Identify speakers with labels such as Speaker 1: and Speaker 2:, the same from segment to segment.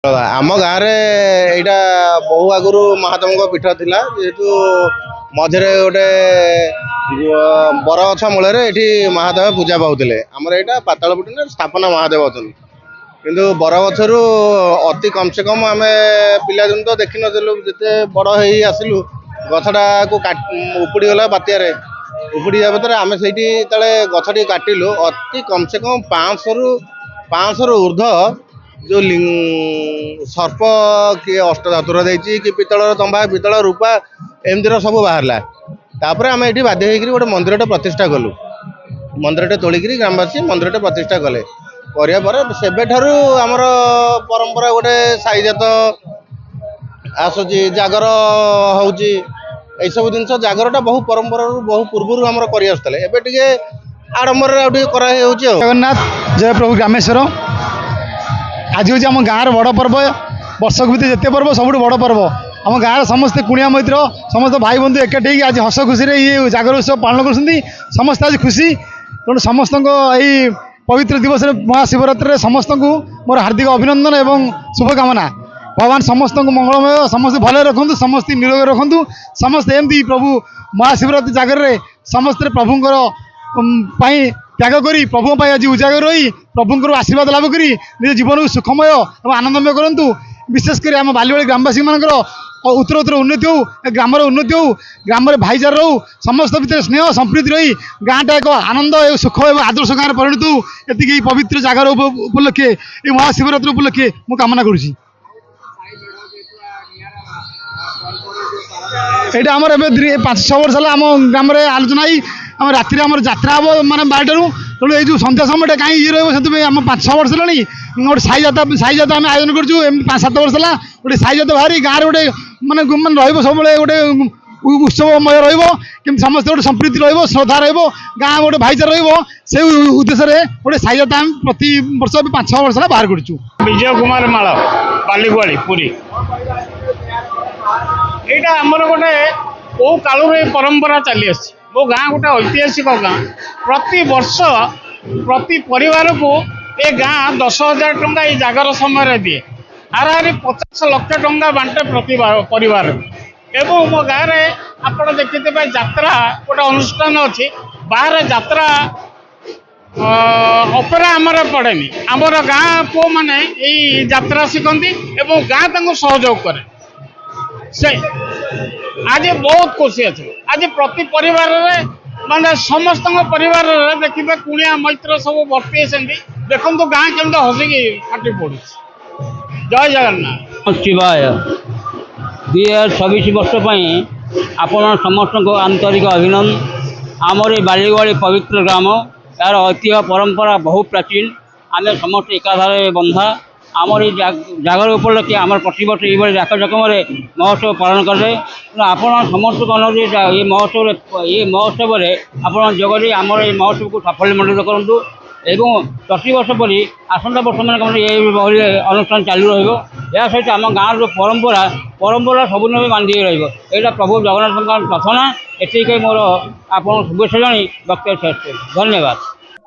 Speaker 1: आम गाँव यहाँ बहु आगु महादेव पीठ थिला जेहेतु मझे गोटे बरगछ मूल महादेव पूजा पाते आमर यहाँ पातालपुटी स्थापना महादेव अच्छा किंतु बरगछरू अति कम से कम आम पिलादिन तो देखी नलु जिते बड़ हो आसलु गछटा को उपुड़ी गला बात्यार उपुड़ी जा भर आम से गछटी काटिलु अति कम से कम 500 रु ऊर्ध जो सर्प किए अष्टधातुर देती कि पितल तंबा पितल रूपा एमती सब बाहरला तापर आम ये बाध्य होकर गोटे मंदिरटे प्रतिष्ठा कलु मंदिरटे तोलिक ग्रामवासी मंदिरटे प्रतिष्ठा कले सेबेठारू आमर परंपरा गोटे साईजात आसूची जागर होची यही सब जिन जागरटा बहु परंपरा बहु पूर्व आम कर आडंबर
Speaker 2: जगन्नाथ जय प्रभु ग्रामेश्वर आज हूँ आम गाँव बड़ पर्व वर्षक भितर जिते पर्व सब बड़ पर्व आम गाँव समस्ते कुणिया मैत्र समस्त भाई बंधु एकाठी आज हस खुशी ये जागर उत्सव पालन कर समस्त आज खुशी तेणु समस्त यही पवित्र दिवस महाशिवरात्रि समस्त को मोर हार्दिक अभिनंदन एवं शुभकामना भगवान समस्त को मंगलमय समस्त भले रखु समस्त निरोग रखु समस्त एमती प्रभु महाशिवरात्रि जागर समस्त प्रभुंर त्याग करी प्रभु आज उजागर रही प्रभुंर आशीर्वाद लाभ करी निज जीवन को सुखमय और आनंदमय करूँ विशेषकर आम बालीबाड़ी ग्रामवासी मानकर उत्तर उन्नति हो ग्रामर उन्नति हो ग्राम भाईचार रो समस्त भितर स्नेह संप्रीति रही गाँटा एक आनंद और सुख और आदर्श गाँव परिणत हो ये पवित्र जगार उपलक्षे ये महाशिवरात्रि उपलक्षे मु कामना करुँची यहाँ आमर 5-6 वर्ष है आम ग्राम आलोचना आम राति आम जात्रा हम मानते 12 तेणु ये संध्या समय कहीं ये रही 5-6 वर्ष है गोटे साई जाता आम आयोजन करूँ 5-7 वर्ष है गोटे साई जाता बाहरी गाँव गोटे मानने सब गोटे उत्सवमय रही समस्त गोटे संप्रीति श्रद्धा गाँव गोटे भाईचार से उद्देश्य गोटे साई जाता आम प्रति वर्ष 5-6 वर्ष है बाहर करूँ।
Speaker 3: विजय कुमार माल बालीगुआड़ी पुरी यहाँ आमर गोटे कौ कालू परंपरा चली आसी मो गाँ गोटे ऐतिहासिक गाँ प्रति वर्ष प्रति परिवार को ये गाँ 10,000 टंका ये जागर समय दिए हाराहारी 50 लाख टंका बांटे प्रति परिवार एवं मो गाँव में आप देखिए जात्रा गोटे अनुष्ठान अच्छी बाहर जात्रा अपेरा आमर पड़ेनि आमर गाँ पुओ मैंने यही जात्रा शिखती एवं गाँ तक सहयोग करे से आज बहुत खुशी अच्छे आज प्रति परिवार माने समस्त परिवार देखिए कुणिया मैत्र सब भर्ती देखो गाँ केमती हसिकी फाटी पड़ू। जय जगन्नाथ
Speaker 4: शिवाय 2026 वर्ष आपण समस्त को आंतरिक अभिनंदन आमर ये बालीगुआड़ी पवित्र ग्राम यार ऐतिह्य परंपरा बहु प्राचीन आम समस्त एकाधारे बंधा आमर ये जागर उपलक्षे आम प्रतिवर्ष ये जाकजकम महोत्सव पालन करे आपण समस्त को अनुरोध ये महोत्सव आप जगह आमर ये महोत्सव को साफल्यमंडित करूँ एवं प्रतिवर्ष परी आसंता वर्ष मान ये अनुष्ठान चालू रहा सहित आम गाँव परंपरा सबुन भी बांधि रहा प्रभु जगन्नाथ प्रार्थना एति मोर आप शुभेच्छा जानी वक्तव्य शेष धन्यवाद।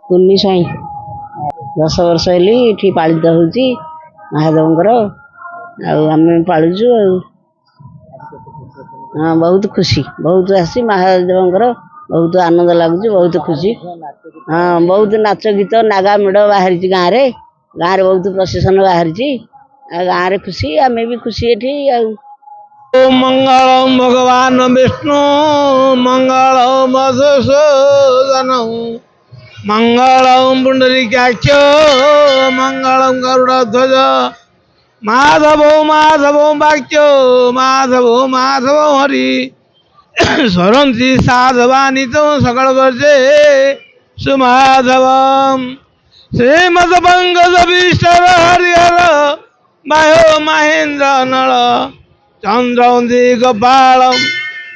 Speaker 5: कुन्नी साई 10 वर्ष ये पालित हो महादेवंकर आम पालुचु हाँ बहुत खुशी बहुत आसी महादेवंकर बहुत आनंद लगुच बहुत खुशी हाँ बहुत नाच गीत नागा मेढ़ बाहरी गाँव में बहुत प्रसेसन बाहरी गाँव में खुशी आम भी खुशी ये
Speaker 6: मंगल भगवान विष्णु मंगल मधुसूदन मंगल पुंडरीकाक्ष मंगल गरुड़ध्वज माधव माधव वाक्य माधव माधव हरि सरंती साधवानी सकल वर्षे सुमाधव श्रीमद पंकज विष्णु हरिहर मायो महेन्द्र नल चंद्रवंती गोपालम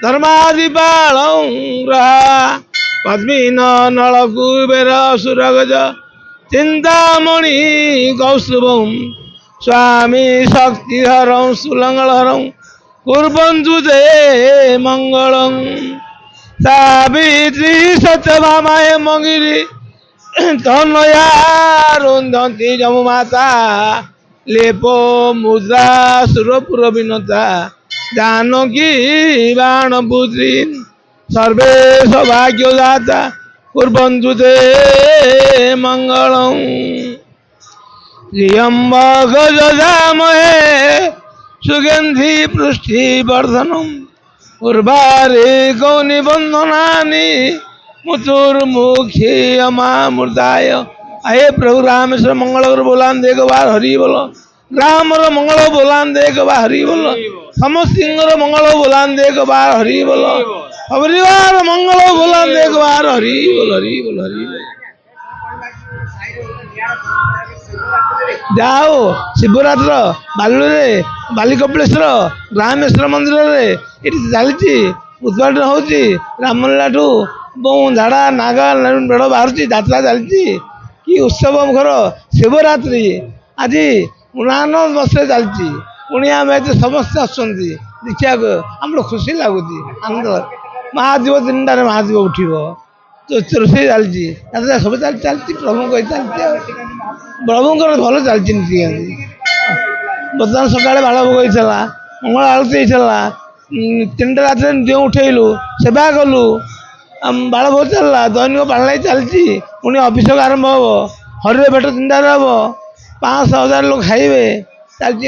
Speaker 6: धर्मादिपालम ग्रहा पद्मीन नलकुबेर सुरगज चिंतामणि कौस्तुभम स्वामी शक्तिहरं सुलंगलहरं कुर्वन्तु ते मंगलम सावित्री सत्यभामाय मंगिरी तनया रुंधती जमुमाता लेपो मुद्रा सुरपुर विनता जानकी बाणपुत्री सर्वे सौभाग्यदाता कुर्वन्तु ते मंगलम् त्र्यम्बक यजामहे सुगंधि पुष्टिवर्धनम् उर्वारे गौनिबन्धनानि मुचुर्मुखी अमामृताय। आये प्रभु रामेश्वर मंगल कर बोलान देख बार हरि बोलो राम मंगल बोलान देख बार हरि बोलो समस्त मंगल बोलान देख बार हरि बोलो परिवार मंगल बोलान देख बार हरि बोल हरि बोल हरि बोल। जाओ शिवरात्र बालुरे बालिकपिलेश्वर रामेश्वर मंदिर रे चलती उद्घाटन होती रामलीला ठू बहुत झाड़ा नागा मेढ़ बाहर जात्रा चलती कि उत्सव मुखर शिवरात्रि आज 89 वर्ष चलती पुणी आम समस्ते आसुँच देखा आम खुशी लगुच आनंद महादेव 3टार महादेव उठब रोषे चलती सब चलती प्रभु चलती प्रभुंर भल चलती नीति बर्तमान सका बाल भोग होता मंगल आरती होता 3टा रात दिव उठेलु सेवा कलु बाल भोग चलला दैनिक पाला चलती पुणी अभिषेक आरंभ हम हरिर भेट 3टार हम 500,000 लोग खाइबे चलती।